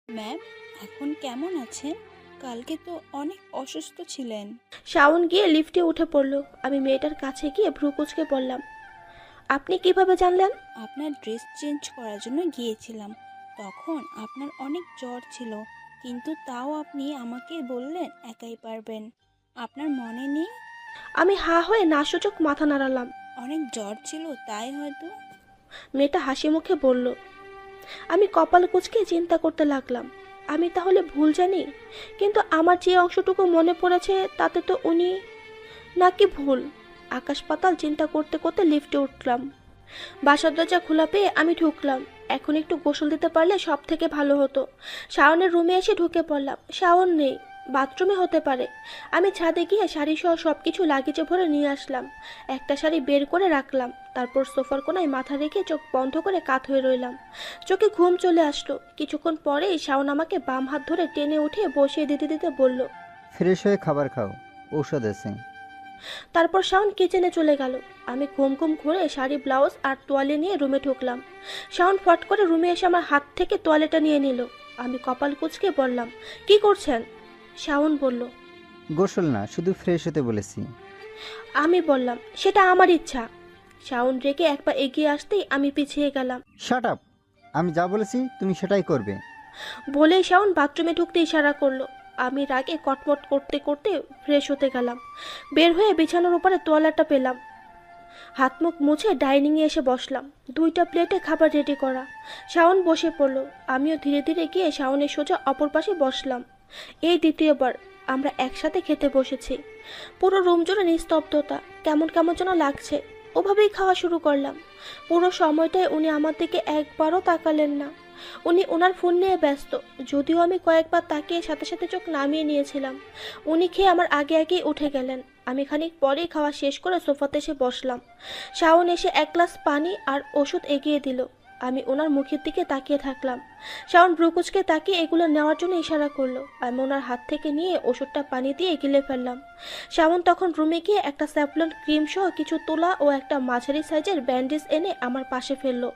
Ma'am, এখন কেমন আছেন? কালকে তো অনেক অসুস্থ ছিলেন। শাওন গিয়ে লিফটে উঠে পড়ল। আমি মেয়েটার কাছে গিয়ে ভ্রু কুঁচকে বললাম, আপনি কিভাবে জানলেন? আপনার ড্রেস চেঞ্জ করার জন্য গিয়েছিলাম। তখন আপনার অনেক জ্বর ছিল, কিন্তু তাও আপনি আমাকে বললেন একাই পারবেন। আপনার মনে নেই? আমি হা হয়ে নাসূচক মাথা নাড়ালাম। অনেক জ্বর ছিল তাই হয়তো। মেয়েটা হাসি মুখে বলল। আমি কপাল কুঁচকে চিন্তা করতে লাগলাম, আমি তাহলে ভুল জানি? কিন্তু আমার যে অংশটুকু মনে পড়েছে তাতে তো উনি, নাকি ভুল? আকাশ পাতাল চিন্তা করতে করতে লিফটে উঠলাম। বাসার দরজা খোলা পেয়ে আমি ঢুকলাম। এখন একটু গোসল দিতে পারলে সব থেকে ভালো হতো। শাওনের রুমে এসে ঢুকে পড়লাম। শাওন নেই, বাথরুমে হতে পারে। আমি ছাদে গিয়ে শাড়ি সহ সবকিছু লাগেজে ভরে নিয়ে আসলাম। একটা শাড়ি বের করে রাখলাম, তারপর সোফার কোনায় মাথা রেখে চোখ বন্ধ করে কাত হয়ে রইলাম। চোখে ঘুম চলে আসলো। কিছুক্ষণ পরেই শাওন আমাকে বাম হাত ধরে টেনে উঠিয়ে বসিয়ে দিতে দিতে বলল, ফ্রেশ হয়ে খাবার খাও, ঔষধ আছে। তারপর শাওন কিচেনে চলে গেল। আমি ঘুম ঘুম ঘুরে শাড়ি ব্লাউজ আর তোয়ালে নিয়ে রুমে ঢুকলাম। শাওন ফট করে রুমে এসে আমার হাত থেকে তোয়ালেটা নিয়ে নিল। আমি কপাল কুঁচকে বললাম, কি করছেন? শাওন বলল, গোসল না, শুধু ফ্রেশ হতে বলেছি। আমি বললাম, সেটা আমার ইচ্ছা। শাওন রেগে এক পা এগিয়ে আসতেই আমি পিছিয়ে গেলাম। Shut up! আমি যা বলেছি তুমি সেটাই করবে। বলেই শাওন বাথরুমে ঢুকতে ইশারা করলো। আমি রাগে কটমট করতে করতে ফ্রেশ হতে গেলাম। বের হয়ে বিছানার উপরে তোয়ালাটা পেলাম। হাত মুখ মুছে ডাইনিংয়ে এসে বসলাম। দুইটা প্লেটে খাবার রেডি করা। শাওন বসে পড়ল। আমিও ধীরে ধীরে গিয়ে শাওনের সোজা অপর পাশে বসলাম। এই দ্বিতীয়বার আমরা একসাথে খেতে বসেছি। পুরো রুম জুড়ে নিস্তব্ধতা, কেমন কেমন যেন লাগছে। ওভাবেই খাওয়া শুরু করলাম। পুরো সময়টায় উনি আমার দিকে একবারও তাকালেন না। উনি ওনার ফোন নিয়ে ব্যস্ত। যদিও আমি কয়েকবার তাকিয়ে সাথে সাথে চোখ নামিয়ে নিয়েছিলাম। উনি খেয়ে আমার আগে আগেই উঠে গেলেন। আমি খানিক পরেই খাওয়া শেষ করে সোফাতে এসে বসলাম। শাওন এসে এক গ্লাস পানি আর ওষুধ এগিয়ে দিল। আমি ওনার মুখের দিকে তাকিয়ে থাকলাম। শাওন ব্রুকুচকে তাকিয়ে এগুলো নেওয়ার জন্য ইশারা করলো। আমি ওনার হাত থেকে নিয়ে ওষুধটা পানি দিয়ে গিলে ফেললাম। শাওন তখন রুমে গিয়ে একটা স্যাফলন ক্রিম সহ কিছু তোলা ও একটা মাঝারি সাইজের ব্যান্ডেজ এনে আমার পাশে ফেললো,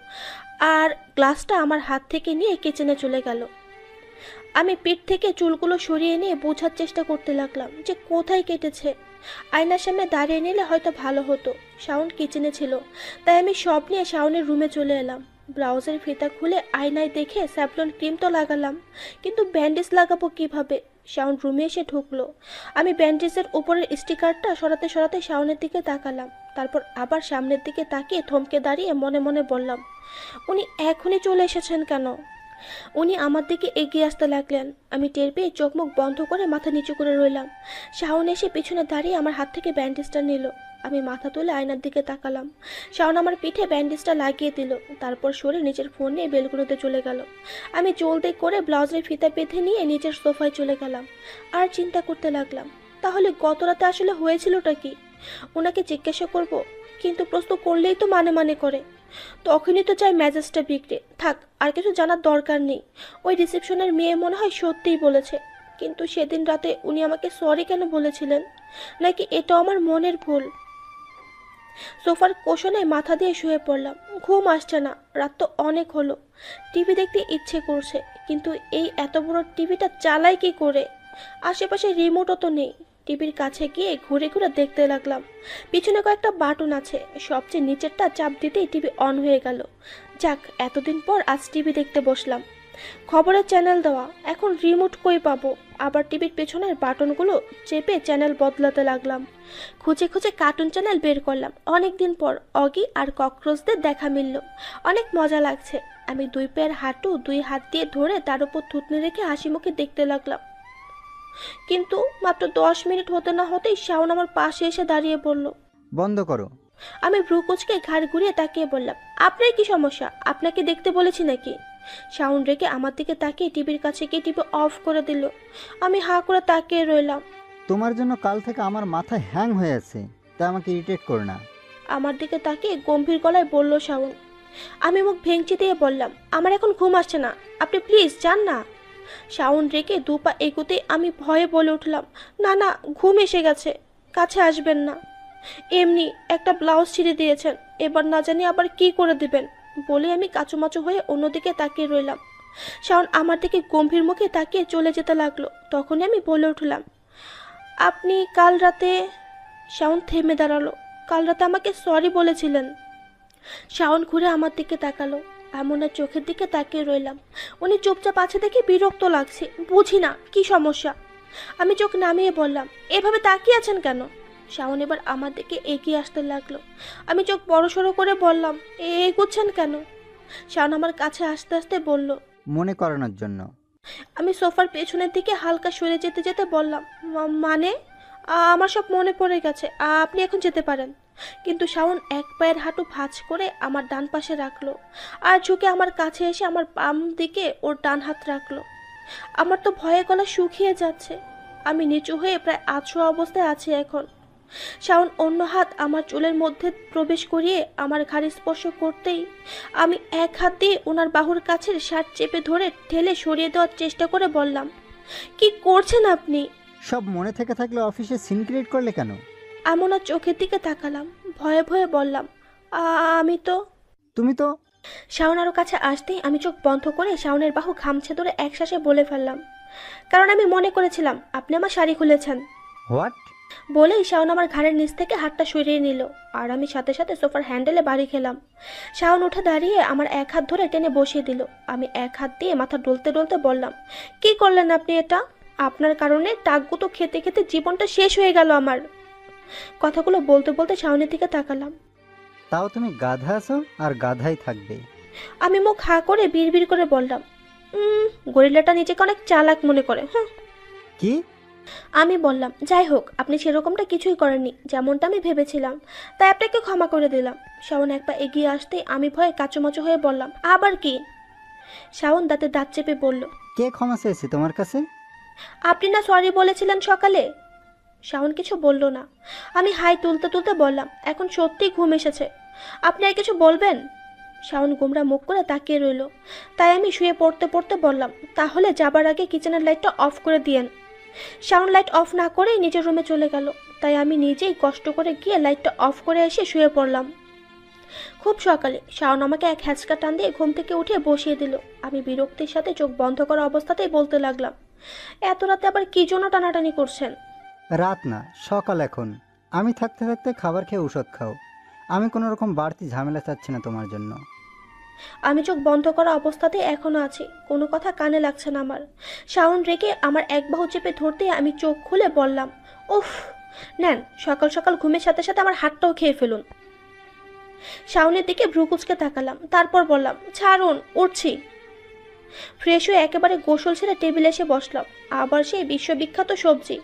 আর গ্লাসটা আমার হাত থেকে নিয়ে কিচেনে চলে গেল। আমি পিঠ থেকে চুলগুলো সরিয়ে নিয়ে বোঝার চেষ্টা করতে লাগলাম যে কোথায় কেটেছে। আয়নার সামনে দাঁড়িয়ে নিলে হয়তো ভালো হতো। শাওন কিচেনে ছিল, তাই আমি সব নিয়ে শাওনের রুমে চলে এলাম। ব্লাউজের ফিতা খুলে আয়নায় দেখে স্যাফলন ক্রিম তো লাগালাম, কিন্তু ব্যান্ডেজ লাগাবো কিভাবে? শাওন রুমে এসে ঢুকলো। আমি ব্যান্ডেজের উপরের স্টিকারটা সরাতে সরাতে শাওনের দিকে তাকালাম। তারপর আবার সামনের দিকে তাকিয়ে থমকে দাঁড়িয়ে মনে মনে বললাম, উনি এখনই চলে এসেছেন কেন? উনি আমার দিকে এগিয়ে আসতে লাগলেন। আমি টের পেয়ে চোখ মুখ বন্ধ করে মাথা নিচু করে রইলাম। শাওন এসে পিছনে দাঁড়িয়ে আমার হাত থেকে ব্যান্ডেজটা নিল। আমি মাথা তুলে আয়নার দিকে তাকালাম। শাওন আমার পিঠে ব্যান্ডেজটা লাগিয়ে দিল, তারপর সরে নিজের ফোন নিয়ে বেলকুনিতে চলে গেল। আমি জলদি করে ব্লাউজের ফিতা বেঁধে নিয়ে নিচের সোফায় চলে গেলাম। আর চিন্তা করতে লাগলাম, তাহলে গত রাতে আসলে হয়েছিলটা কি? ওনাকে জিজ্ঞাসা করব, কিন্তু প্রশ্ন করলেই তো মানে মানে করে। তখনই তো চাই মেজাজটা বিগড়ে থাক, আর কিছু জানার দরকার নেই। ওই রিসেপশনের মেয়ে মনে হয় সত্যিই বলেছে। কিন্তু সেদিন রাতে উনি আমাকে সরি কেন বলেছিলেন? নাকি এটাও আমার মনের ভুল? সোফার কোশনে মাথা দিয়ে শুয়ে পড়লাম। ঘুম আসছে না, রাত তো অনেক হলো। টিভি দেখতে ইচ্ছে করছে, কিন্তু এই এত বড় টিভিটা চালাই কি করে? আশেপাশে রিমোটও তো নেই। টিভির কাছে গিয়ে ঘুরে ঘুরে দেখতে লাগলাম। পিছনে কয়েকটা বাটন আছে, সবচেয়ে নিচেরটা চাপ দিতেই টিভি অন হয়ে গেল। যাক, এতদিন পর আজ টিভি দেখতে বসলাম। খবরের চ্যানেল দেওয়া, এখন রিমোট কই পাবো? আবার টিভির পেছনের বাটনগুলো চেপে চ্যানেল বদলাতে লাগলাম। খুঁজে খুঁজে কার্টুন চ্যানেল বের করলাম। অনেকদিন পর অগি আর ককরোচদের দেখা মিলল। অনেক মজা লাগছে। আমি দুই পায়ের হাঁটু দুই হাত দিয়ে ধরে তার উপর থুতনি রেখে হাসি মুখে দেখতে লাগলাম। কিন্তু মাত্র 10 মিনিট হতে না হতেই শাওন আমার পাশে এসে দাঁড়িয়ে বলল। বন্ধ করো। আমি ভ্রু কুঁচকে ঘাড় ঘুরিয়ে তাকিয়ে বললাম, আপনার কি সমস্যা? আপনাকে দেখতে বলেছি নাকি? শাওন রেগে আমার দিকে তাকিয়ে টিভির কাছে গিয়ে টিভি অফ করে দিল। আমি হাঁ করে তাকিয়ে রইলাম। তোমার জন্য কাল থেকে আমার মাথা হ্যাং হয়ে আছে, তাই আমাকে ইরিটেট করো না। আমার দিকে তাকিয়ে গম্ভীর গলায় বলল শাওন। আমি মুখ ভেঙচি দিয়ে বললাম, আমার এখন ঘুম আসছে না, আপনি প্লিজ যান না। শাওন রেগে দু পা এগোতে আমি ভয়ে বলে উঠলাম, না না, ঘুম এসে গেছে, কাছে আসবেন না। এমনি একটা ব্লাউজ ছিঁড়ে দিয়েছেন, এবার না জানি আবার কি করে দিবেন। বলে আমি কাচুমাচু হয়ে অন্যদিকে তাকিয়ে রইলাম। শাওন আমার দিকে গম্ভীর মুখে তাকিয়ে চলে যেতে লাগলো। তখনই আমি বলে উঠলাম, আপনি কাল রাতে। শাওন থেমে দাঁড়ালো। কাল রাতে আমাকে সরি বলেছিলেন। শাওন ঘুরে আমার দিকে তাকালো। এমন চোখের দিকে তাকিয়ে রইলাম। উনি চুপচাপ আছে দেখে বিরক্ত লাগছে। বুঝি না কি সমস্যা। আমি চোখ নামিয়ে বললাম, এভাবে তাকিয়ে আছেন কেন? শাওন এবার আমার দিকে এগিয়ে আসতে লাগলো। আমি চোখ বড়সড় করে বললাম, এগোচ্ছেন কেন? শাওন আমার কাছে আস্তে আস্তে বলল, মনে করানোর জন্য। আমি সোফার পেছনের দিকে হালকা সরে যেতে যেতে বললাম, মানে আমার সব মনে পড়ে গেছে, আপনি এখন যেতে পারেন। কিন্তু শাওন এক পায়ের হাঁটু ভাঁজ করে আমার ডান পাশে রাখলো আর ঝুঁকে আমার কাছে এসে আমার বাম দিকে ওর ডান হাত রাখলো। আমার তো ভয়ে গলা শুকিয়ে যাচ্ছে। আমি নিচু হয়ে প্রায় আধশোয়া অবস্থায় আছি এখন। শাওন অন্য হাত আমার চুলের মধ্যে প্রবেশ করিয়ে আমার ঘাড়ে স্পর্শ করতেই আমি এক হাত দিয়ে ওনার বাহুর কাছের শার্ট চেপে ধরে ঠেলে সরিয়ে দেওয়ার চেষ্টা করে বললাম, কি করছেন আপনি? সব মনে থেকে থাকলে অফিসে সিন ক্রিয়েট করলে কেন? আমি ওনার চোখের দিকে তাকালাম। ভয়ে ভয়ে বললাম, আমি তো। তুমি তো। শাওন আরও কাছে আসতেই আমি চোখ বন্ধ করে শাওনের বাহু খামছে ধরে একশ্বাসে বলে ফেললাম, কারণ আমি মনে করেছিলাম আপনি আমার শাড়ি খুলেছেন। হোয়াট? বলেই শাওন আমার ঘাড়ের নিচ থেকে হাতটা সরিয়ে নিল আর আমি সাথে সাথে সোফার হ্যান্ডেলে বাড়ি খেলাম। শাওন উঠে দাঁড়িয়ে আমার এক হাত ধরে টেনে বসিয়ে দিল। আমি এক হাত দিয়ে মাথা ডলতে ডলতে বললাম, কি করলেন আপনি এটা? আপনার কারণে টাকগুতো খেতে খেতে জীবনটা শেষ হয়ে গেল আমার। কথাগুলো বলতে বলতে শাওনের দিকে তাকালাম। তাও তুমি গাধা আছো আর গাধাই থাকবে। আমি মুখ হা করে বিড়বিড় করে বললাম, গরিলাটা নিজেকে অনেক চালাক মনে করে। কি? আমি বললাম, যাই হোক, আপনি সেরকমটা কিছুই করেননি, যেমনটা আমি ভেবেছিলাম, তাই আপনাকে ক্ষমা করে দিলাম। শাওন এক পা এগিয়ে আসতেই আমি ভয়ে কাচুমাচু হয়ে বললাম, আবার কি? শাওন দাঁতে দাঁত চেপে বলল, কে ক্ষমা চেয়েছে তোমার কাছে? আপনি না সরি বলেছিলেন সকালে। শাওন কিছু বলল না। আমি হাই তুলতে তুলতে বললাম, এখন সত্যিই ঘুম এসেছে, আপনি আর কিছু বলবেন? শাওন গোমরা মুখ করে তাকিয়ে রইল। তাই আমি শুয়ে পড়তে পড়তে বললাম, তাহলে যাবার আগে কিচেনের লাইটটা অফ করে দিয়েন। শাওন লাইট অফ না করেই নিজের রুমে চলে গেল। তাই আমি নিজেই কষ্ট করে গিয়ে লাইটটা অফ করে এসে শুয়ে পড়লাম। খুব সকালে শাওন আমাকে এক হ্যাঁচকা টান দিয়ে ঘুম থেকে উঠে বসিয়ে দিল। আমি বিরক্তির সাথে চোখ বন্ধ করা অবস্থাতেই বলতে লাগলাম, এত রাতে আবার কি জন্য টানাটানি করছেন? রাত না, সকাল এখন। আমি থাকতে থাকতে খাবার খেয়ে ঔষধ খাও। আমি কোনো রকম বাড়তি ঝামেলা চাচ্ছি না তোমার জন্য। আমি চোখ বন্ধ করা অবস্থাতেই এখনো আছি, কোনো কথা কানে লাগছে না আমার। শাওন রেগে আমার এক বাহু চেপে ধরতেই আমি চোখ খুলে বললাম, উফ, নেন, সকাল সকাল ঘুমের সাথে সাথে আমার হাতটাও খেয়ে ফেলুন। শাওনের দিকে ভ্রু কুচকে তাকালাম, তারপর বললাম, ছাড়ুন, উঠছি। ফ্রেশ হয়ে একেবারে গোসল ছেড়ে টেবিলে এসে বসলাম। আবার সেই বিশ্ববিখ্যাত সবজি,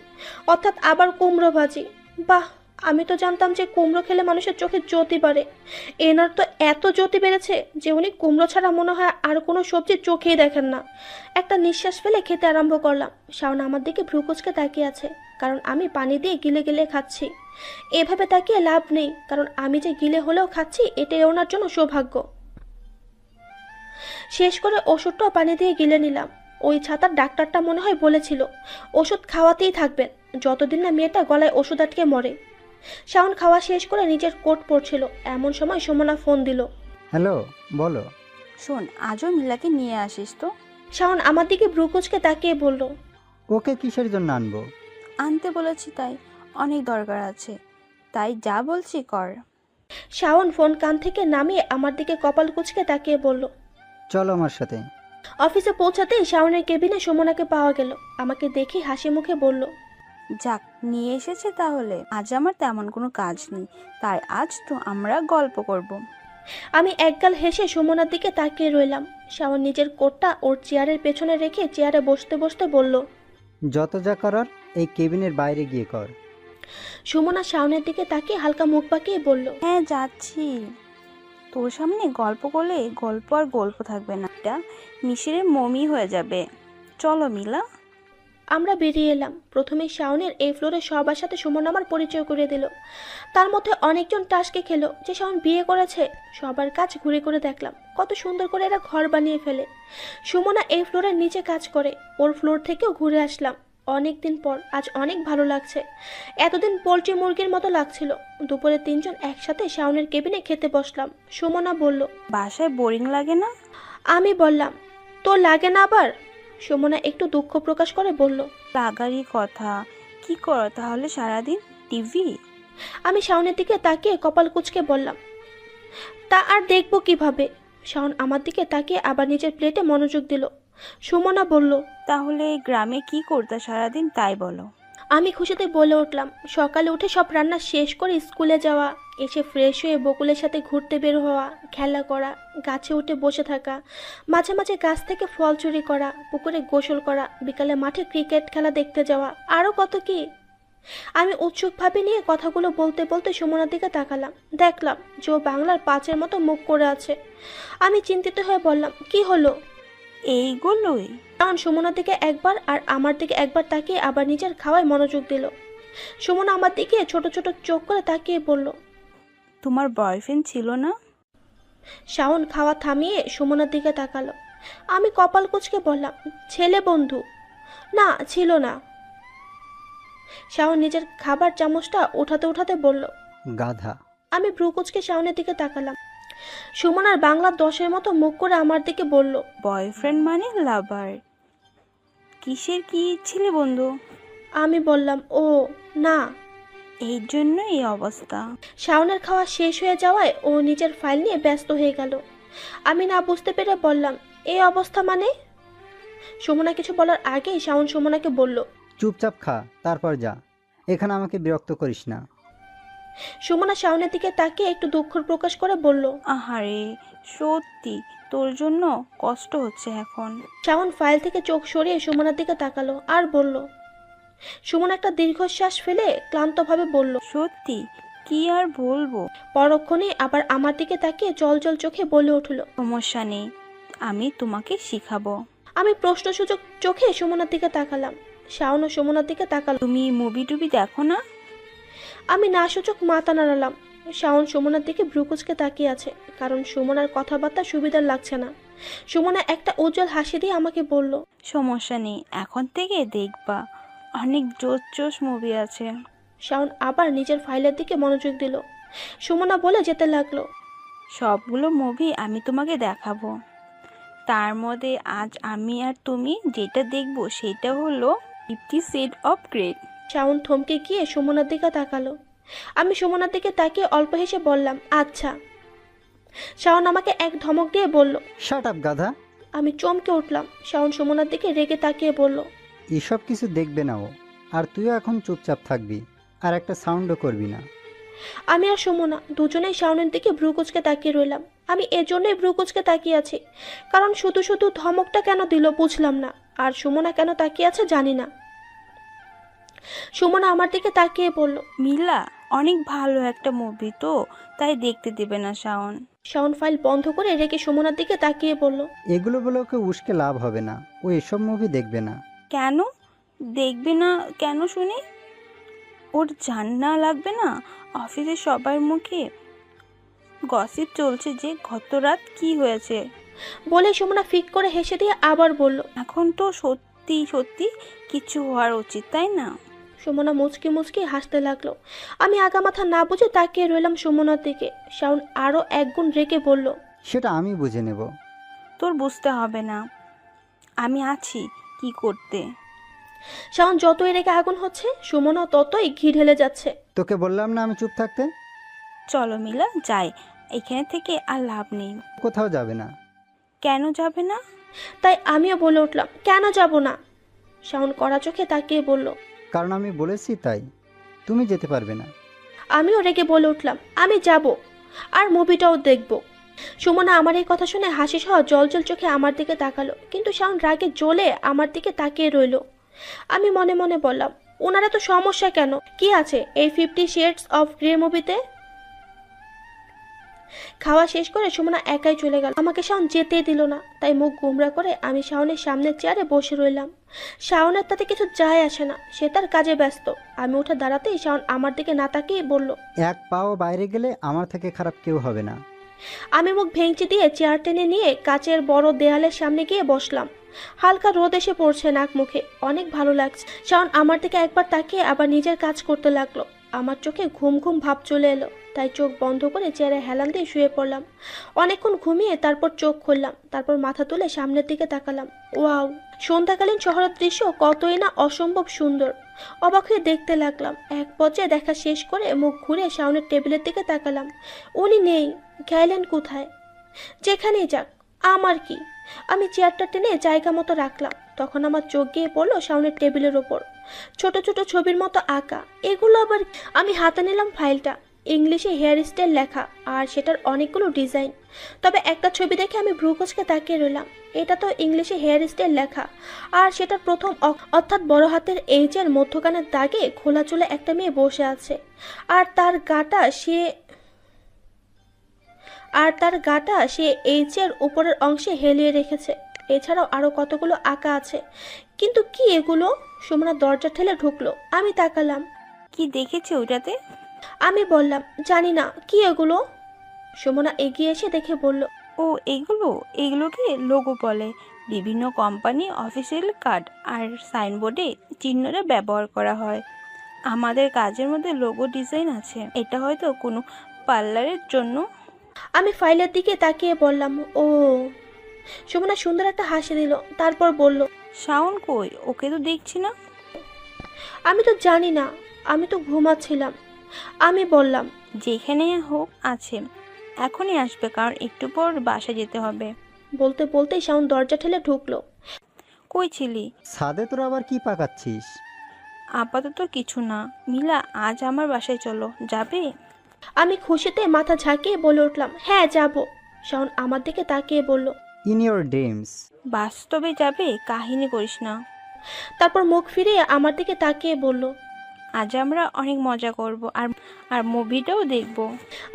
অর্থাৎ আবার কুমড়ো ভাজি। বাহ, আমি তো জানতাম যে কুমড়ো খেলে মানুষের চোখে জ্যোতি বাড়ে। এনার তো এত জ্যোতি বেড়েছে যে উনি কুমড়ো ছাড়া মনে হয় আর কোনো সবজি চোখেই দেখেন না। একটা নিঃশ্বাস ফেলে খেতে আরম্ভ করলাম। শাওন আমার দিকে ভ্রু কুচকে তাকিয়ে আছে, কারণ আমি পানি দিয়ে গিলে গিলে খাচ্ছি। এভাবে তাকিয়ে লাভ নেই, কারণ আমি যে গিলে হলেও খাচ্ছি এটাই ওনার জন্য সৌভাগ্য। শেষ করে ওষুধটাও পানি দিয়ে গিলে নিলাম। ওই ছাতার ডাক্তারটা মনে হয় বলেছিল ওষুধ খাওয়াতেই থাকবেন, যতদিন না মেয়েটা গলায় ওষুধ আটকে মরে। শাওন খাওয়া শেষ করে নিজের কোট পরছিল, এমন সময় সুমনা ফোন দিল। হ্যালো, বলো। শোন, আজও মিলাকে নিয়ে আসিস তো। শাওন আমার দিকে ভ্রু কুচকে তাকিয়ে বলল, ওকে কিসের জন্য আনবো? আনতে বলেছি তাই, অনেক দরকার আছে, তাই যা বলছি কর। শাওন ফোন কান থেকে নামিয়ে আমার দিকে কপাল কুচকে তাকিয়ে বলল, চলো আমার সাথে। অফিসে পৌঁছাতেই শাওনের কেবিনে সুমনাকে পাওয়া গেল। আমাকে দেখে হাসি মুখে বলল, যাক, নিয়ে এসেছে তাহলে। আজ আমার তেমন কোনো কাজ নেই, তাই আজ তো আমরা গল্প করব। আমি একগাল হেসে সুমনার দিকে তাকিয়ে রইলাম। শাওন নিজের কোটটা ওর চেয়ারের পেছনে রেখে চেয়ারে বসতে বসতে বলল, যত যা করার এই কেবিনের বাইরে গিয়ে কর। সুমনা শাওনের দিকে তাকিয়ে হালকা মুখ বাঁকিয়ে বলল, হ্যাঁ যাচ্ছি। তোর সামনে গল্প করলে গল্প আর গল্প থাকবে না, এটা মিশিরের মমি হয়ে যাবে। চলো মিলা। আমরা বেরিয়ে এলাম। প্রথমে শাওনের এই ফ্লোরে সবার সাথে সুমন আমার পরিচয় করে দিল। তার মধ্যে অনেকজন টাসকে খেলো যে শাওন বিয়ে করেছে। সবার কাজ ঘুরে ঘুরে দেখলাম কত সুন্দর করে এরা ঘর বানিয়ে ফেলে। সুমনা এই ফ্লোরের নিচে কাজ করে, ওর ফ্লোর থেকেও ঘুরে আসলাম। অনেক দিন পর আজ অনেক ভালো লাগছে। এতদিন পোলট্রি মুরগির মতো লাগছিল। দুপুরে তিনজন একসাথে শাওনের কেবিনে খেতে বসলাম। সুমনা বলল, বাসায় বোরিং লাগে না? আমি বললাম, তোর লাগে না আবার? সুমনা একটু দুঃখ প্রকাশ করে বলল। লাগারই কথা। কি করো তাহলে সারাদিন? টিভি? আমি শাওনের দিকে তাকিয়ে কপাল কুঁচকে বললাম, তা আর দেখবো কিভাবে? শাওন আমার দিকে তাকিয়ে আবার নিজের প্লেটে মনোযোগ দিল। সুমনা বলল, তাহলে গ্রামে কি করতে সারাদিন তাই বলো। আমি খুশিতে বলে উঠলাম, সকালে উঠে সব রান্না শেষ করে স্কুলে যাওয়া, এসে ফ্রেশ হয়ে বকুলের সাথে ঘুরতে বের হওয়া, খেলা করা, গাছে উঠে বসে থাকা, মাঝে মাঝে গাছ থেকে ফল চুরি করা, পুকুরে গোসল করা, বিকালে মাঠে ক্রিকেট খেলা দেখতে যাওয়া, আরও কত কি। আমি উৎসুকভাবে নিয়ে কথাগুলো বলতে বলতে সুমনার দিকে তাকালাম। দেখলাম যে ও বাংলার 5-এর মতো মুখ করে আছে। আমি চিন্তিত হয়ে বললাম, কি হলো? এইগুলোই? তখন সুমনার দিকে একবার আর আমার দিকে একবার তাকিয়ে আবার নিজের খাওয়ায় মনোযোগ দিল। সুমনা আমার দিকে ছোট ছোট চোখ করে তাকিয়ে বলল, তোমার বয়ফ্রেন্ড ছিল না? শাওন খাওয়া থামিয়ে সুমনার দিকে তাকালো। আমি কপাল কুঁচকে বললাম, ছেলে বন্ধু? না, ছিল না। শাওন নিজের খাবার চামচটা উঠাতে উঠাতে বলল, গাধা। আমি ভ্রু কুঁচকে শাওনের দিকে তাকালাম। সুমনার বাংলা 10-এর মতো মুখ করে আমার দিকে বলল, বয়ফ্রেন্ড মানে লাভার? কিসের কি ছিলে বন্ধু? আমি বললাম, ও না। এই জন্য এই অবস্থা। শাওনের খাওয়া শেষ হয়ে যাওয়ায় ও নিজের ফাইল নিয়ে ব্যস্ত হয়ে গেল। আমি না বুঝতে পেরে বললাম, এই অবস্থা মানে? সুমনা কিছু বলার আগেই শাওন সুমনাকে বলল, চুপচাপ খা, তারপর যা। এখানে আমাকে বিরক্ত করিস না। সুমনা শাওনের দিকে তাকিয়ে একটু দুঃখ প্রকাশ করে বলল, আহারে, সত্যি তোর জন্য কষ্ট হচ্ছে এখন। শাওন ফাইল থেকে চোখ সরিয়ে সুমনার দিকে তাকালো আর বলল। সুমন একটা দীর্ঘশ্বাস ফেলে ক্লান্তভাবে বলল, সত্যি কি আর বলবো। পরক্ষণে আবার আমার দিকে তাকিয়ে জল জল চোখে বলে উঠল, সমস্যা নেই, আমি তোমাকে শিখাবো। আমি প্রশ্নসূচক চোখে সুমনার দিকে তাকালাম। শাওনও সুমনার দিকে তাকালো। তুমি মুভি টুবি দেখো না? আমি না সূচক মাথা নাড়ালাম। শাওন সুমনার দিকে ভ্রুকুচকে তাকিয়ে আছে, কারণ সুমনার কথাবার্তা সুবিধার লাগছে না। সুমনা একটা উজ্জ্বল হাসি দিয়ে আমাকে বলল, সমস্যা নেই, এখন থেকে দেখবা অনেক জোশ জোশ মুভি আছে। শাওন আবার নিজের ফাইলের দিকে মনোযোগ দিল। সুমনা বলে যেতে লাগলো, সবগুলো মুভি আমি তোমাকে দেখাবো। তার মধ্যে আজ আমি আর তুমি যেটা দেখবো সেটা হলো 50 Shades of Grey। শাওন থমকে গিয়ে সুমনার দিকে তাকালো। আমি সুমনার দিকে তাকিয়ে অল্প হেসে বললাম, আচ্ছা। শাওন আমাকে এক ধমক দিয়ে বলল, শাট আপ গাধা। আমি চমকে উঠলাম। শাওন সুমনার দিকে রেগে তাকিয়ে বলল, এসব কিছু দেখবে না ও। আর তুইও এখন চুপচাপ থাকবি, আর একটা সাউন্ডও করবি না। আমি আর সুমনা দুজনেই শাওনের দিকে ভ্রুকুচকে তাকিয়ে রইলাম। আমি এজন্যই ভ্রুকুচকে তাকিয়ে আছি, কারণ শুধু শুধু ধমকটা কেন দিল বুঝলাম না, আর সুমনা কেন তাকিয়ে আছে জানি না। সুমনা আমার দিকে তাকিয়ে বলল, মিলা, অনেক ভালো একটা মুভি তো, তাই দেখতে দেবে না শাওন। শাওন ফাইল বন্ধ করে রেখে সুমনার দিকে তাকিয়ে বলল, এগুলো বলে ওকে উস্কে লাভ হবে না, ও এসব মুভি দেখবে না। কেন দেখবে না? কেন শুনি? ওর জান্না লাগবে না? অফিসে সবার মুখে গসিপ চলছে যে গত রাত কি হয়েছে। বলে সুমনা ফিক করে হেসে দিয়ে আবার বলল, এখন তো সত্যি সত্যি কিছু হওয়ার উচিত, তাই না? সুমনা মুচকি মুচকি হাসতে লাগলো। আমি আগামাথা না বুঝে তাকিয়ে রইলাম সুমনার দিকে। শাওন আরো একগুণ রেগে বলল, সেটা আমি বুঝে নেব। তোর বুঝতে হবে না, আমি আছি কি করতে। শাওন যতই রেগে আগুন হচ্ছে, সুমনা ততই ঘি ঢেলে যাচ্ছে। তোকে বললাম না আমি চুপ থাকতে। চলো মিলা যাই, এখানে থেকে আর লাভ নেই। কোথাও যাবে না। কেন যাবে না? তাই আমিও বলে উঠলাম, কেন যাব না? শাওন কড়া চোখে তাকিয়ে বলল, কারণ আমি বলেছি তাই। তুমি যেতে পারবে না। আমিও রেগে বলে উঠলাম, আমি যাব, আর মুভিটাও দেখব। সুমনা আমার এই কথা শুনে হাসি সহ জল জল চোখে আমার দিকে তাকালো, কিন্তু শাওন রাগে জ্বলে আমার দিকে তাকিয়ে রইল। আমি মনে মনে বললাম, ওনারা তো সমস্যা কেন, কি আছে এই 50 Shades of Grey মুভিতে? খাওয়া শেষ করে সুমনা একাই চলে গেল। আমাকে শাওন যেতেই দিল না, তাই মুখ গুমরা করে আমি শাওনের সামনের চেয়ারে বসে রইলাম। শাওনের তাতে কিছু যায় আসে না, সে তার কাজে ব্যস্ত। আমি উঠে দাঁড়াতেই শাওন আমার দিকে না তাকিয়ে বলল, এক পাও বাইরে গেলে আমার থেকে খারাপ কেউ হবে না। আমি মুখ ভেঙচি দিয়ে চেয়ার টেনে নিয়ে কাচের বড় দেয়ালের সামনে গিয়ে বসলাম। হালকা রোদ এসে পড়ছে নাক মুখে, অনেক ভালো লাগছে। শাওন আমার দিকে একবার তাকিয়ে আবার নিজের কাজ করতে লাগলো। আমার চোখে ঘুম ঘুম ভাব চলে এলো, তাই চোখ বন্ধ করে চেয়ারে হেলান দিয়ে শুয়ে পড়লাম। অনেকক্ষণ ঘুমিয়ে তারপর চোখ খুললাম, তারপর মাথা তুলে সামনের দিকে তাকালাম। ওয়াও, সন্ধ্যাকালীন শহরের দৃশ্য কতই না অসম্ভব সুন্দর। অবাক হয়ে দেখতে লাগলাম। এক পর্যায়ে দেখা শেষ করে মুখ ঘুরে শাওনের টেবিলের দিকে তাকালাম। উনি নেই, গেলেন কোথায়? যেখানেই যাক, আমার কি। আমি চেয়ারটা টেনে জায়গা মতো রাখলাম। তখন আমার চোখ গিয়ে পড়লো শাওনের টেবিলের ওপর ছোট ছোট ছবির মতো আঁকা। এগুলো আবার? আমি হাতে নিলাম ফাইলটা। ইংলিশে হেয়ার স্টাইল লেখা আর সেটার অনেকগুলো ডিজাইন। তবে একটা ছবি দেখে আমি ভ্রু কুঁচকে তাকিয়ে রইলাম। এটা তো ইংলিশে হেয়ার স্টাইল লেখা, আর সেটার প্রথম অর্থাৎ বড় হাতের এইচের মধ্যখানের দাগে খোলা চুলে একটা মেয়ে বসে আছে, আর তার গাটা সে এইচের উপরের অংশে হেলিয়ে রেখেছে। এছাড়াও আরো কতগুলো আঁকা আছে। কিন্তু কি এগুলো? সুমনা দরজা ঠেলে ঢুকলো। আমি তাকালাম। কি দেখেছে ওটাতে? আমি বললাম, জানি না, কি এগুলো? সুমনা এগিয়ে এসে দেখে বলল, ও এগুলোকে লোগো বলে। বিভিন্ন কোম্পানি অফিসিয়াল কার্ড আর সাইনবোর্ডে চিহ্নটা ব্যবহার করা হয়। আমাদের কাজের মধ্যে লোগো ডিজাইন আছে। এটা হয়তো কোনো পার্লারের জন্য। আমি ফাইলের দিকে তাকিয়ে বললাম, ও। সুমনা সুন্দর একটা হাসি দিল, তারপর বলল, শাওন কই? ওকে তো দেখছি না। আমি তো জানি না, আমি তো ঘুমাচ্ছিলাম। আমি বললাম, যেখানে হোক আছে, এখনই আসবে, কারণ একটু পর বাসা যেতে হবে। বলতে বলতেই শাওন দরজা ঠেলে ঢুকলো। কই ছিলি? ছাদে তোরা আবার কি পাকাচ্ছিস? আপাতত কিছু না। মিলা, আজ আমার বাসায় চলো, যাবে? আমি খুশিতে মাথা ঝাঁকিয়ে বলে উঠলাম, হ্যাঁ যাব। শাওন আমার দিকে তাকিয়ে বলল, ইন ইয়োর ড্রিমস। বাস্তবে যাবে? কাহিনী করিস না। তারপর মুখ ফিরিয়ে আমার দিকে তাকিয়ে বলল, আজ আমরা অনেক মজা করব, আর আর মুভিটাও দেখব।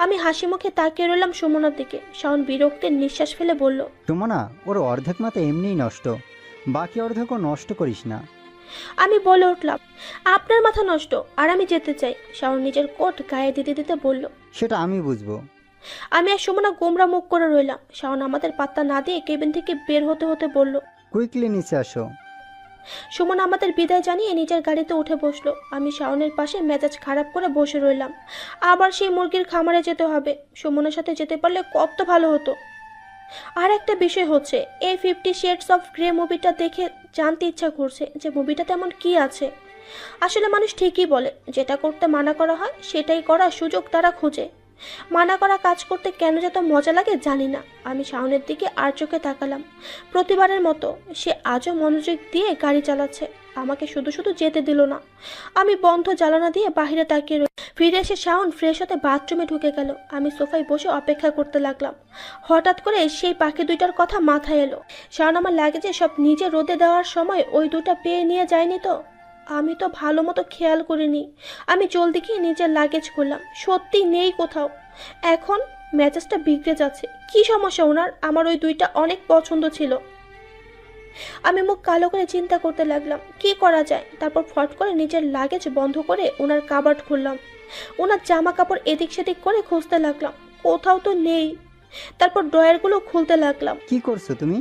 আমি হাসি মুখে তাকিয়ে রইলাম সুমনার দিকে। শাওন বিরক্তির নিঃশ্বাস ফেলে বলল, সুমনা, ওর অর্ধেক মাথা এমনিই নষ্ট, বাকি অর্ধেকও নষ্ট করিস না। আমি বলে উঠলাম, আপনার মাথা নষ্ট আর আমি যেতে চাই। শাওন নিজের কোট গায়ে দিতে দিতে বলল, সেটা আমি বুঝবো। আমি আর সুমনা গোমরা মুখ করে রইলাম। শাওন আমাদের পাত্তা না দিয়ে কেবিন থেকে বের হতে হতে বলল, কুইকলি নিচে আসো। সুমনা আমাদের বিদায় জানিয়ে নিজের গাড়িতে উঠে বসলো। আমি শাওনের পাশে মেজাজ খারাপ করে বসে রইলাম। আবার সেই মুরগির খামারে যেতে হবে। সুমনের সাথে যেতে পারলে কত ভালো হতো। আর একটা বিষয় হচ্ছে, এই 50 শেডস অফ গ্রে মুভিটা দেখে জানতে ইচ্ছা করছে যে মুভিটা তেমন কি আছে। আসলে মানুষ ঠিকই বলে, যেটা করতে মানা করা হয় সেটাই করার সুযোগ তারা খুঁজে। মানা করা কাজ করতে কেন যত মজা লাগে জানি না। আমি শাওনের দিকে আর চোখে তাকালাম। প্রতিবারের মতো সে আজও মনোযোগ দিয়ে গাড়ি চালাচ্ছে, আমাকে শুধু শুধু যেতে দিল না। আমি বন্ধ জ্বালানা দিয়ে বাইরে তাকিয়ে রইলাম। ফিরে এসে শাওন ফ্রেশ হতে বাথরুমে ঢুকে গেল। আমি সোফায় বসে অপেক্ষা করতে লাগলাম। হঠাৎ করে সেই পাখি দুইটার কথা মাথায় এলো। শাওন আমার লাগেজে সব নিজে রোদে দেওয়ার সময় ওই দুটা পেয়ে নিয়ে যায়নি তো? আমি তো ভালো মতো খেয়াল করিনি। আমি জলদি গিয়ে নিজের লাগেজ করলাম, সত্যি নেই কোথাও। এখন মেজাজটা বিগড়ে যাচ্ছে। কি সমস্যা ওনার? আমার ওই দুইটা অনেক পছন্দ ছিল। আমি মুখ কালো করে চিন্তা করতে লাগলাম কি করা যায়। তারপর ফট করে নিজের লাগেজ বন্ধ করে ওনার কাবার্ড খুললাম। ওনার জামা কাপড় এদিক সেদিক করে খুঁজতে লাগলাম, কোথাও তো নেই। তারপর ড্রয়ারগুলো খুলতে লাগলাম। কি করছো তুমি?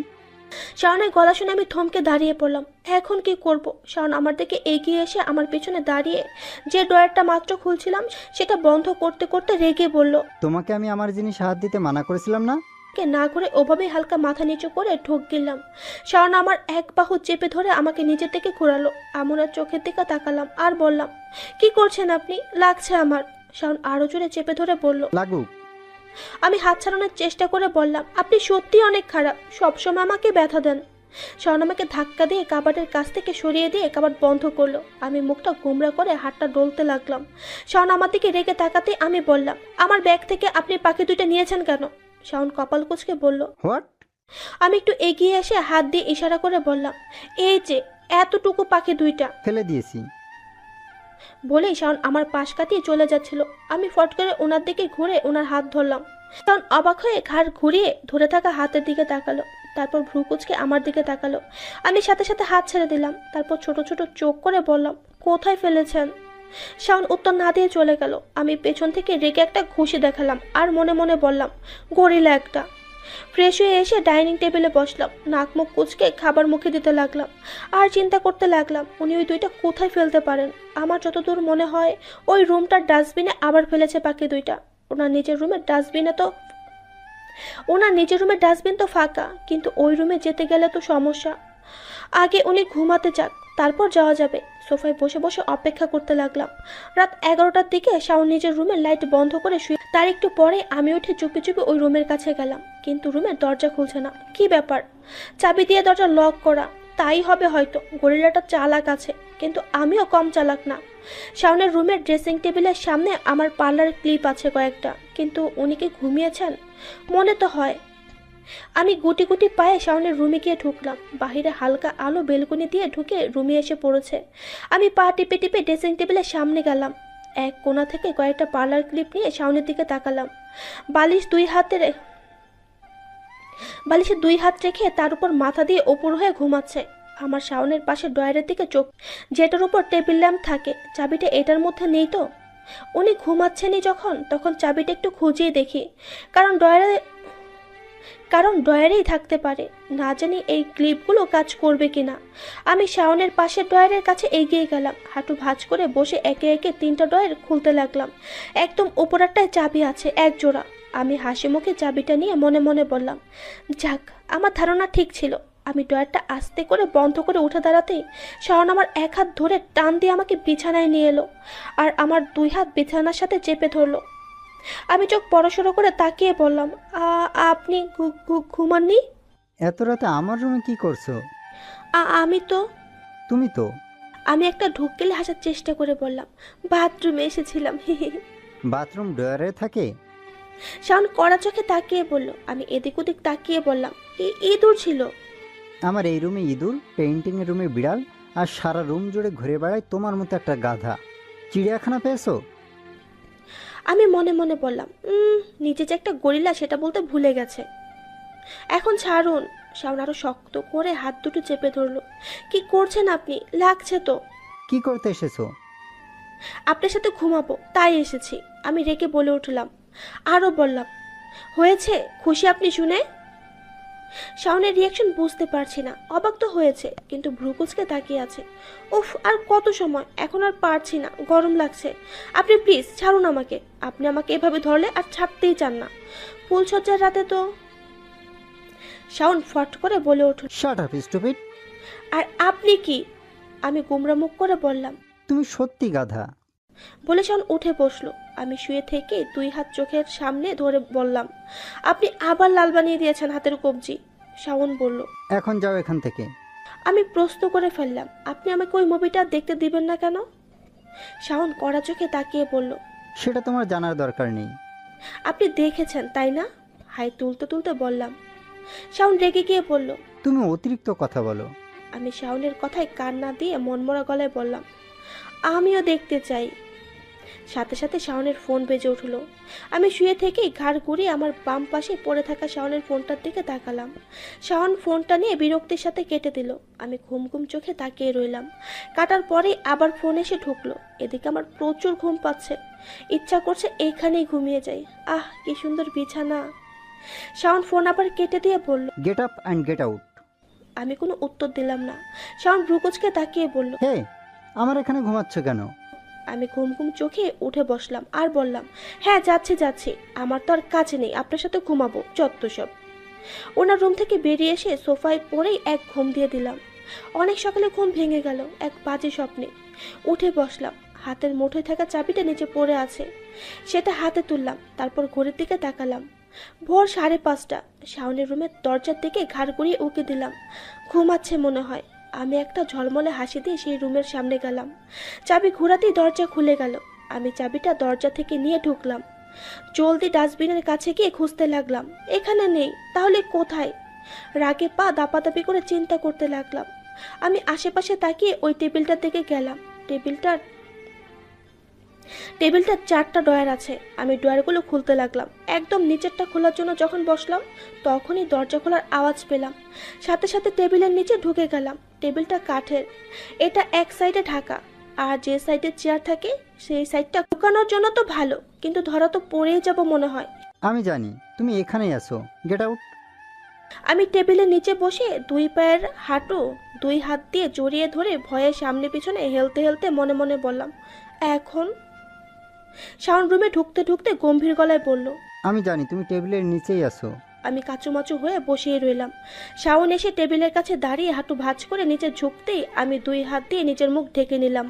শাওনের গলা শুনে আমি থমকে দাঁড়িয়ে পড়লাম। এখন কি করব? শাওন আমার দিকে এগিয়ে এসে আমার পেছনে দাঁড়িয়ে যে ড্রয়ারটা মাত্র খুলছিলাম সেটা বন্ধ করতে করতে রেগে বলল, তোমাকে আমি আমার জিনিস হাত দিতে মানা করেছিলাম না? কে না করে ওভাবেই হালকা মাথা নিচু করে ঢোক গেলাম। শাওন আমার এক বাহু চেপে ধরে আমাকে নিজের দিকে ঘোরালো। আমরার চোখের দিকে তাকালাম আর বললাম, কি করছেন আপনি? লাগছে আমার। শাওন আরো জোরে চেপে ধরে বলল, লাগুক। আমি হাত ছাড়ানোর চেষ্টা করে বললাম, আপনি সত্যি অনেক খারাপ, সবসময় আমাকে ব্যথা দেন। শাওন আমাকে ধাক্কা দিয়ে কাবাটের কাছ থেকে সরিয়ে দিয়ে কাবাট বন্ধ করলো। আমি মুখটা গোমরা করে হাতটা ডলতে লাগলাম। শাওন আমার দিকে রেগে তাকাতে আমি বললাম, আমার ব্যাগ থেকে আপনি পাখি দুইটা নিয়েছেন কেন? শাওন কপাল কুঁচকে বলল, হোয়াট? আমি একটু এগিয়ে এসে হাত দিয়ে ইশারা করে বললাম, এই যে এতটুকু পাখি দুইটা। ফেলে দিয়েছি। বলেই শাওন আমার পাশ কাটিয়ে চলে যাচ্ছিল। আমি ফট করে ওনার দিকে ঘুরে ওনার হাত ধরলাম। শাওন অবাক হয়ে ঘাড় ঘুরিয়ে ধরে থাকা হাতের দিকে তাকালো, তারপর ভ্রু কুঁচকে আমার দিকে তাকালো। আমি সাথে সাথে হাত ছেড়ে দিলাম। তারপর ছোট ছোট চোখ করে বললাম, কোথায় ফেলেছেন? শাওন উত্তর না দিয়ে চলে গেল। আমি পেছন থেকে রেগে একটা ঘুষি দেখালাম আর মনে মনে বললাম, গরিলা একটা। ফ্রেশ হয়ে এসে ডাইনিং টেবিলে বসলাম, নাক মুখ কুচকে খাবার মুখে দিতে লাগলাম। আর চিন্তা করতে লাগলাম উনি ওই দুইটা কোথায় ফেলতে পারেন। আমার যতদূর মনে হয় ওই রুমটার ডাস্টবিনে আবার ফেলেছে বাকি দুইটা। ওনার নিজের রুমের ডাস্টবিন তো ফাঁকা, কিন্তু ওই রুমে যেতে গেলে তো সমস্যা। আগে উনি ঘুমাতে যাক, তারপর যাওয়া যাবে। সোফায় বসে বসে অপেক্ষা করতে লাগলাম। রাত 11টার দিকে শাওন নিজের রুমের লাইট বন্ধ করে শুয়ে। তার একটু পরে আমি উঠে চুপি চুপি ওই রুমের কাছে গেলাম, কিন্তু রুমের দরজা খুলছে না। কি ব্যাপার? চাবি দিয়ে দরজা লক করা, তাই হবে হয়তো। গরিলাটা চালাক আছে, কিন্তু আমিও কম চালাক না। শাওনের রুমের ড্রেসিং টেবিলের সামনে আমার পার্লার ক্লিপ আছে কয়েকটা, কিন্তু উনি কি ঘুমিয়েছেন? মনে তো হয়। আমি গুটি গুটি পায়ে শাওনের রুমে গিয়ে ঢুকলাম। বাহিরে হালকা আলো বেলকনি দিয়ে ঢুকে রুমে এসে পড়েছে। আমি পা টিপে টিপে ড্রেসিং টেবিলের সামনে গেলাম। এক কোণা থেকে কয়েকটা পার্লার ক্লিপ নিয়ে শাওনের দিকে তাকালাম। বালিশে দুই হাত রেখে তার উপর মাথা দিয়ে ওপর হয়ে ঘুমাচ্ছে। আমার শাওনের পাশে ড্রয়ারের দিকে চোখ, যেটার উপর টেবিল ল্যাম্প থাকে। চাবিটা এটার মধ্যে নেই তো? উনি ঘুমাচ্ছেনই যখন, তখন চাবিটা একটু খুঁজিয়ে দেখি, কারণ ড্রয়ারেই থাকতে পারে। না জানি এই ক্লিপগুলো কাজ করবে কিনা। আমি শাওনের পাশের ড্রয়ারের কাছে এগিয়ে গেলাম, হাঁটু ভাঁজ করে বসে একে একে 3টা ড্রয়ার খুলতে লাগলাম। একদম উপরেরটায় চাবি আছে এক জোড়া। আমি হাসি মুখে চাবিটা নিয়ে মনে মনে বললাম, যাক, আমার ধারণা ঠিক ছিল। আমি ড্রয়ারটা আস্তে করে বন্ধ করে উঠে দাঁড়াতেই শাওন আমার এক হাত ধরে টান দিয়ে আমাকে বিছানায় নিয়ে এলো, আর আমার 2 হাত বিছানার সাথে চেপে ধরলো। আমি চোখ বড়সড় করে তাকিয়ে বললাম, আপনি ঘুমাননি? এত রাতে আমার রুমে কি করছো? আমি তো তুমি তো আমি একটা ঢোক গেলে হাসার চেষ্টা করে বললাম, বাথরুমে এসেছিলাম। বাথরুম ড্রয়ারে থাকে? শাওন কড়া চোখে তাকিয়ে বলল। আমি এদিক ওদিক তাকিয়ে বললাম, ইঁদুর ছিল। আমার এই রুমে ইঁদুর, পেইন্টিংয়ের রুমে বিড়াল, আর সারা রুম জুড়ে ঘুরে বেড়ায় তোমার মতো একটা গাধা। চিড়িয়াখানা পেয়েছো? আমি মনে মনে বললাম, নিচে যে একটা গরিলা সেটা বলতে ভুলে গেছে। এখন ছাড়ুন। শাওন আরো শক্ত করে হাত দুটো চেপে ধরলো। কি করছেন আপনি? লাগছে তো। কি করতে এসেছো? আপনার সাথে ঘুমাবো, তাই এসেছি। আমি রেগে বলে উঠলাম। আরও বললাম, হয়েছে খুশি আপনি শুনে? শাওনের রিয়াকশন বুঝতে পারছি না। অবাক তো হয়েছে, কিন্তু ভ্রুকুচকে তাকিয়ে আছে। উফ, আর কত সময়? এখন আর পারছি না, গরম লাগছে। আপনি প্লিজ ছাড়ুন আমাকে। আপনি আমাকে এভাবে ধরলে আর ছাড়তেই চান না। ফুলসজ্জার রাতে তো। শাওন ফট করে বলে উঠল, শাট আপ স্টুপিড। আর আপনি কি? আমি গুমরা মুখ করে বললাম। তুমি সত্যি গাধা। বলে শাওন উঠে বসলো। আমি শুয়ে থেকে 2 হাত চোখের সামনে ধরে বললাম, আপনি আবার লাল বানিয়ে দিয়েছেন হাতের কবজি। শাওন বলল, এখন যাও এখান থেকে। আমি প্রশ্ন করে ফেললাম, আপনি আমাকে ওই মুভিটা দেখতে দিবেন না কেন? শাওন কড়া চোখে তাকিয়ে বলল, সেটা তোমার জানার দরকার নেই। আপনি দেখেছেন তাই না? হাই তুলতে তুলতে বললাম। শাওন রেগে গিয়ে বলল, তুমি অতিরিক্ত কথা বলো। আমি শাওনের কথায় কান না দিয়ে মনমরা গলায় বললাম, আমিও দেখতে চাই। সাথে সাথে শাওনের ফোন বেজে উঠল। আমি শুয়ে থেকেই ঘাড় ঘুরিয়ে আমার বাম পাশে পড়ে থাকা শাওনের ফোনটার দিকে তাকালাম। শাওন ফোনটা নিয়ে বিরক্তির সাথে কেটে দিল। আমি ঘুম ঘুম চোখে তাকিয়ে রইলাম। কাটার পরেই আবার ফোন এসে ঢুকলো। এদিকে আমার প্রচুর ঘুম পাচ্ছে, ইচ্ছা করছে এইখানেই ঘুমিয়ে যাই। আহ, কি সুন্দর বিছানা। শাওন ফোন আবার কেটে দিয়ে বলল, get up and get out. আমি কোনো উত্তর দিলাম না। শাওন ভ্রুকুচকে তাকিয়ে বলল, হে, আমার এখানে ঘুমাচ্ছ কেন? আমি ঘুম ঘুম চোখে উঠে বসলাম আর বললাম, হ্যাঁ যাচ্ছি। আমার তো আর কাছে নেই, আপনার সাথে ঘুমাবো, যত সব। ওনার রুম থেকে বেরিয়ে এসে সোফায় পড়েই এক ঘুম দিয়ে দিলাম। অনেক সকালে ঘুম ভেঙে গেল এক বাজে স্বপ্নে। উঠে বসলাম, হাতের মুঠোয় থাকা চাবিটা নিচে পড়ে আছে, সেটা হাতে তুললাম। তারপর ঘড়ির দিকে তাকালাম, ভোর 5:30। শাওনের রুমের দরজার দিকে ঘাড় ঘুরিয়ে উঁকি দিলাম। ঘুমাচ্ছে মনে হয়। আমি একটা ঝলমলে হাসি দিয়ে সেই রুমের সামনে গেলাম। চাবি ঘোরাতেই দরজা খুলে গেল। আমি চাবিটা দরজা থেকে নিয়ে ঢুকলাম। জলদি ডাস্টবিনের কাছে গিয়ে খুঁজতে লাগলাম। এখানে নেই, তাহলে কোথায়? রাগে পা দাপাদাপি করে চিন্তা করতে লাগলাম। আমি আশেপাশে তাকিয়ে ওই টেবিলটার দিকে গেলাম। টেবিলটার 4টা ড্রয়ার আছে। আমি ড্রয়ারগুলো খুলতে লাগলাম। একদম নিচেরটা খোলার জন্য যখন বসলাম, তখনই দরজা খোলার আওয়াজ পেলাম। সাথে সাথে টেবিলের নিচে ঢুকে গেলাম। টেবিলটা কাঠের, এটা এক সাইডে ঢাকা, আর যে সাইডে চেয়ার থাকে সেই সাইডটা ঢুকানোর জন্য তো ভালো, কিন্তু ধরা তো পড়েই যাব মনে হয়। আমি জানি তুমি এখানেই আছো। Get out. আমি টেবিলের নিচে বসে দুই পায়ের হাঁটু দুই হাত দিয়ে জড়িয়ে ধরে ভয়ে সামনে পিছনে হেলতে হেলতে মনে মনে বললাম, এখন? শাওন রুমে ঢুকতে ঢুকতে গম্ভীর গলায় বলল। আমি জানি তুমি টেবিলের নিচেই আছো। আমি কাচুমাচু হয়ে বসিয়ে রইলাম। শাওন এসে টেবিলের কাছে দাঁড়িয়ে হাঁটু ভাঁজ করে নিচে ঝুঁকতেই আমি দুই হাত দিয়ে নিজের মুখ ঢেকে নিলাম।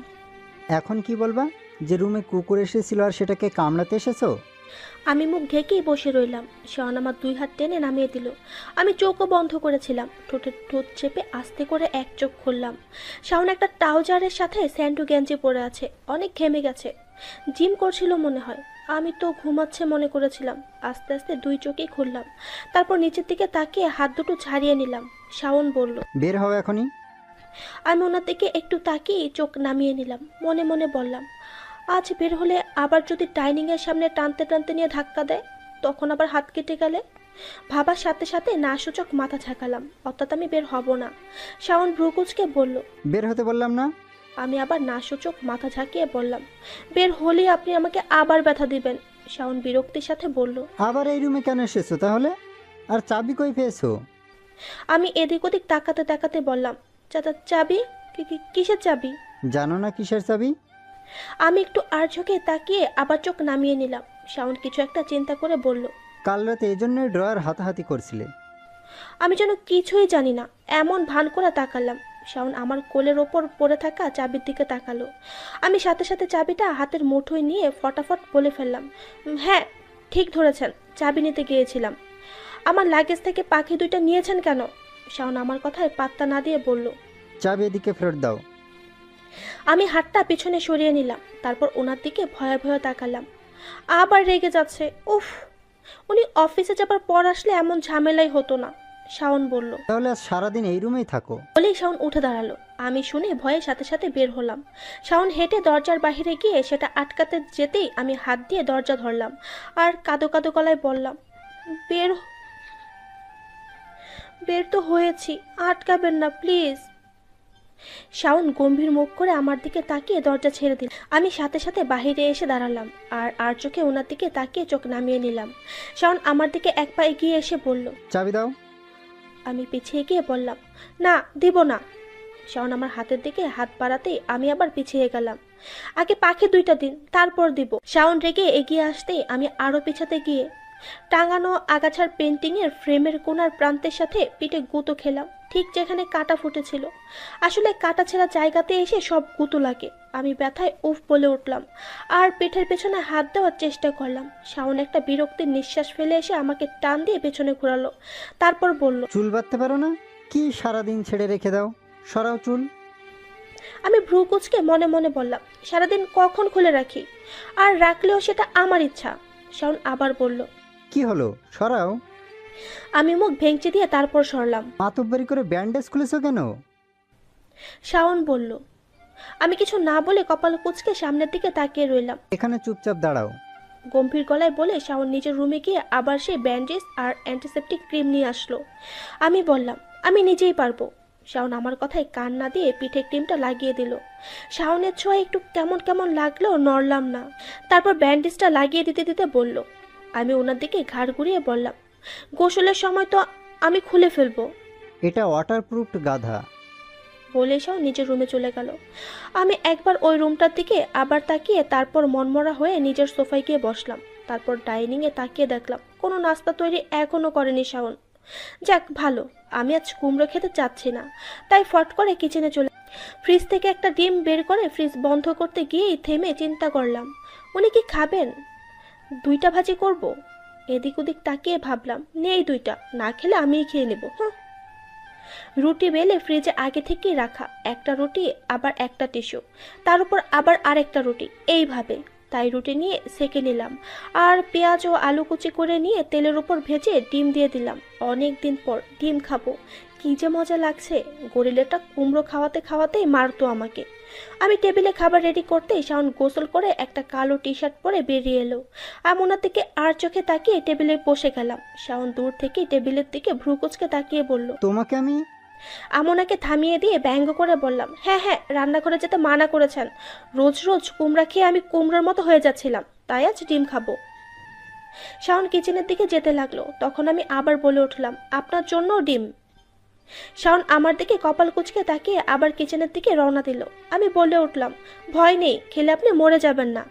এখন কি বলবা? যে রুমে কুকুর এসেছিল আর সেটাকে কামড়াতে এসেছো? আমি মুখ ঢেকেই বসে রইলাম। শাওন আমার দুই হাত টেনে নামিয়ে দিল। আমি চোখও বন্ধ করেছিলাম। ঠোঁটে ঠোঁট চেপে আস্তে করে এক চোখ খুললাম। শাওন একটা ট্রাউজারের সাথে স্যান্ডো গেঞ্জি পরে আছে, অনেক ঘেমে গেছে, জিম করছিল মনে হয়। আমি তো ঘুমাচ্ছে মনে করেছিলাম। আস্তে আস্তে দুই চোখই খুললাম, তারপর নিচের দিকে তাকিয়ে হাত দুটো ছাড়িয়ে নিলাম। শাওন বলল, বের হও এখনই। আমি ওনার দিকে একটু তাকিয়ে চোখ নামিয়ে নিলাম। মনে মনে বললাম, আজ বের হলে আবার যদি ডাইনিংয়ের সামনে টানতে টানতে নিয়ে ধাক্কা দেয়, তখন আবার হাত কেটে গেলে। ভাবার সাথে সাথে না সূচক মাথা ঝাঁকালাম, অর্থাৎ আমি বের হব না। শাওন ভ্রুকুচকে বলল, বের হতে বললাম না? আমি আবার না সূচক মাথা ঝাঁকিয়ে বললাম, বের হলেই আপনি আমাকে আবার ব্যথা দিবেন। শাওন বিরক্তির সাথে বলল, আবার এই রুমে কেন এসেছো তাহলে? আর চাবি কই পেয়েছো? আমি এদিক ওদিক তাকাতে তাকাতে বললাম, চাচা চাবি? কিসের চাবি? জানো না কিসের চাবি? আমি একটু আর ঝোঁকে তাকিয়ে আবার চোখ নামিয়ে নিলাম। শাওন কিছু একটা চিন্তা করে বলল, কাল রাতে এজন্যই ড্রয়ার হাতাহাতি করছিলে। আমি যেন কিছুই জানি না এমন ভান করে তাকালাম। শাওন আমার কোলের ওপর পড়ে থাকা চাবির দিকে তাকালো। আমি সাথে সাথে চাবিটা হাতের মুঠোয় নিয়ে ফটাফট বলে ফেললাম, হ্যাঁ ঠিক ধরেছেন, চাবি নিতে গিয়েছিলাম। আমার লাগেজ থেকে পাখি দুইটা নিয়েছেন কেন? শাওন আমার কথায় পাত্তা না দিয়ে বলল, চাবি এদিকে ফেরত দাও। আমি হাতটা পিছনে সরিয়ে নিলাম, তারপর ওনার দিকে ভয়ে ভয়ে তাকালাম। আবার রেগে যাচ্ছে, উফ, উনি অফিসে যাবার পর আসলে এমন ঝামেলাই হতো না। শাওন বলল, তাহলে আজ সারাদিন এই রুমেই থাকো। বলেই শাওন উঠে দাঁড়ালো। আমি শুনে ভয়ে সাথে সাথে বের হলাম। শাওন হেঁটে দরজার বাহিরে গিয়ে সেটা আটকাতে যেতেই আমি হাত দিয়ে দরজা ধরলাম আর কাঁদো কাঁদো গলায় বললাম, বের বের তো হয়েছি, আটকাবেন না প্লিজ। শাওন গম্ভীর মুখ করে আমার দিকে তাকিয়ে দরজা ছেড়ে দিল। আমি সাথে সাথে বাহিরে এসে দাঁড়ালাম আর চোখে ওনার দিকে তাকিয়ে চোখ নামিয়ে নিলাম। শাওন আমার দিকে এক পা এগিয়ে এসে বলল, চাবি দাও। আমি পিছিয়ে গিয়ে বললাম, না দিব না। শাওন আমার হাতের দিকে হাত বাড়াতেই আমি আবার পিছিয়ে গেলাম। আগে পাখি দুইটা দিন, তারপর দিব। শাওন রেগে এগিয়ে আসতেই আমি আরো পিছাতে গিয়ে টাঙানো আগাছার পেন্টিংয়ের ফ্রেমের কোণার প্রান্তের সাথে পিঠে গুঁতো খেলাম, ঠিক যেখানে কাটা ফুটেছিল। আসলে কাটা ছেঁড়া জায়গাতে এসে সব গুঁতো লাগে। আমি ব্যথায় উফ বলে উঠলাম আর পিঠের পেছনে হাত দেওয়ার চেষ্টা করলাম। শাওন একটা বিরক্তির নিঃশ্বাস ফেলে এসে আমাকে টান দিয়ে পেছনে ঘোরালো, তারপর বলল, চুল বাঁধতে পারো না? কি সারাদিন ছেড়ে রেখে দাও, সরাও চুল। আমি ভ্রু কুঁচকে মনে মনে বললাম, সারাদিন কখন খুলে রাখি, আর রাখলেও সেটা আমার ইচ্ছা। শাওন আবার বলল, কি হলো, সরাও। আমি মুখ ভেঙচি দিয়ে তারপর সরলাম। মাতব্বরি করে ব্যান্ডেজ খুলেছো কেন? শাওন বলল। আমি কিছু না বলে কপাল কুঁচকে সামনের দিকে তাকিয়ে রইলাম। এখানে চুপচাপ দাঁড়াও। গম্ভীর গলায় বলে শাওন নিজের রুমে গিয়ে আবার সেই ব্যান্ডেজ আর অ্যান্টিসেপটিক ক্রিম নিয়ে আসলো। আমি বললাম, আমি নিজেই পারবো। শাওন আমার কথায় কান না দিয়ে পিঠে ক্রিমটা লাগিয়ে দিল। শাওনের ছোঁয়া একটু কেমন কেমন লাগলেও নড়লাম না। তারপর ব্যান্ডেজটা লাগিয়ে দিতে দিতে বলল। আমি ওনার দিকে ঘাড় ঘুরিয়ে বললাম, গোসলের সময় তো আমি খুলে ফেলবো। এটা ওয়াটারপ্রুফ গাধা। বলে শাওন নিজের রুমে চলে গেল। আমি একবার ওই রুমটার দিকে আবার তাকিয়ে তারপর মনমরা হয়ে নিজের সোফায় গিয়ে বসলাম। তারপর ডাইনিংয়ে তাকিয়ে দেখলাম কোনো নাস্তা তৈরি এখনো করেনি শাওন। যাক ভালো, আমি আজ কুমড়ো খেতে চাচ্ছি না, তাই ফট করে কিচেনে চলে ফ্রিজ থেকে একটা ডিম বের করে ফ্রিজ বন্ধ করতে গিয়েই থেমে চিন্তা করলাম, উনি কি খাবেন? দুইটা ভাজি করব। এদিক ওদিক তাকিয়ে ভাবলাম, নেই দুইটা, না খেলে আমিই খেয়ে নেব। রুটি বেলে ফ্রিজে আগে থেকেই রাখা, একটা রুটি আবার একটা টিস্যু, তার উপর আবার আরেকটা রুটি, এইভাবে। তাই রুটি নিয়ে সেঁকে নিলাম আর পেঁয়াজ ও আলু কুচি করে নিয়ে তেলের উপর ভেজে ডিম দিয়ে দিলাম। অনেক দিন পর ডিম খাবো, কি যে মজা লাগছে। গরিলাটা কুমড়ো খাওয়াতে খাওয়াতেই মারতো আমাকে। আমি টেবিলে খাবার রেডি করতেই শাওন গোসল করে একটা কালো টি শার্ট পরে বেরিয়ে এলো। আমি ওনার দিকে আর চোখে তাকিয়ে টেবিলে বসে গেলাম। শাওন দূর থেকে টেবিলের দিকে ভ্রু কুঁচকে তাকিয়ে বলল, তোমাকে আমি। আমনাকে থামিয়ে দিয়ে ব্যঙ্গ করে বললাম, হ্যাঁ হ্যাঁ, রান্নাঘরে যেতে মানা করেছেন। রোজ রোজ কুমড়া খেয়ে আমি কুমড়োর মতো হয়ে যাচ্ছিলাম, তাই আজ ডিম খাবো। শাওন কিচেনের দিকে যেতে লাগলো, তখন আমি আবার বলে উঠলাম, আপনার জন্য ডিম। শাওন আমার দিকে কপাল কুঁচকে তাকিয়ে আবার কিচেনের দিকে রওনা দিল। আমি বলে উঠলাম, ভয় নেই, খেলে আপনি মরে যাবেন না।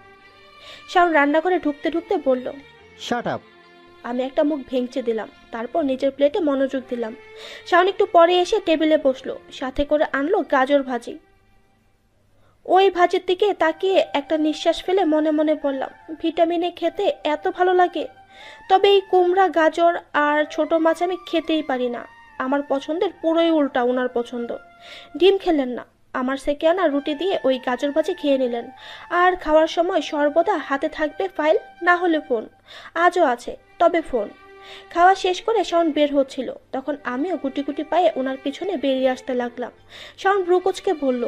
শাওন রান্নাঘরে ঢুকতে ঢুকতে বলল। Shut up. আমি একটা মুখ ভেঙচে দিলাম, তারপর নিজের প্লেটে মনোযোগ দিলাম। শাওন একটু পরে এসে টেবিলে বসলো, সাথে করে আনলো গাজর ভাজি। ওই ভাজির দিকে তাকিয়ে একটা নিঃশ্বাস ফেলে মনে মনে বললাম, ভিটামিনে খেতে এত ভালো লাগে, তবে এই কুমড়া, গাজর আর ছোট মাছ আমি খেতেই পারি না। আমার পছন্দের পুরোই উল্টা ওনার পছন্দ। ডিম খেলেন না, আমার সেকে আনা রুটি দিয়ে ওই গাজর ভাজি খেয়ে নিলেন। আর খাওয়ার সময় সর্বদা হাতে থাকবে ফাইল, না হলে ফোন। আজও আছে, তবে ফোন। খাওয়া শেষ করে শাওন বের হচ্ছিল, তখন আমিও গুটি গুটি পায়ে ওনার পিছনে বেরিয়ে আসতে লাগলাম। শাওন ভ্রু কুঁচকে বলল,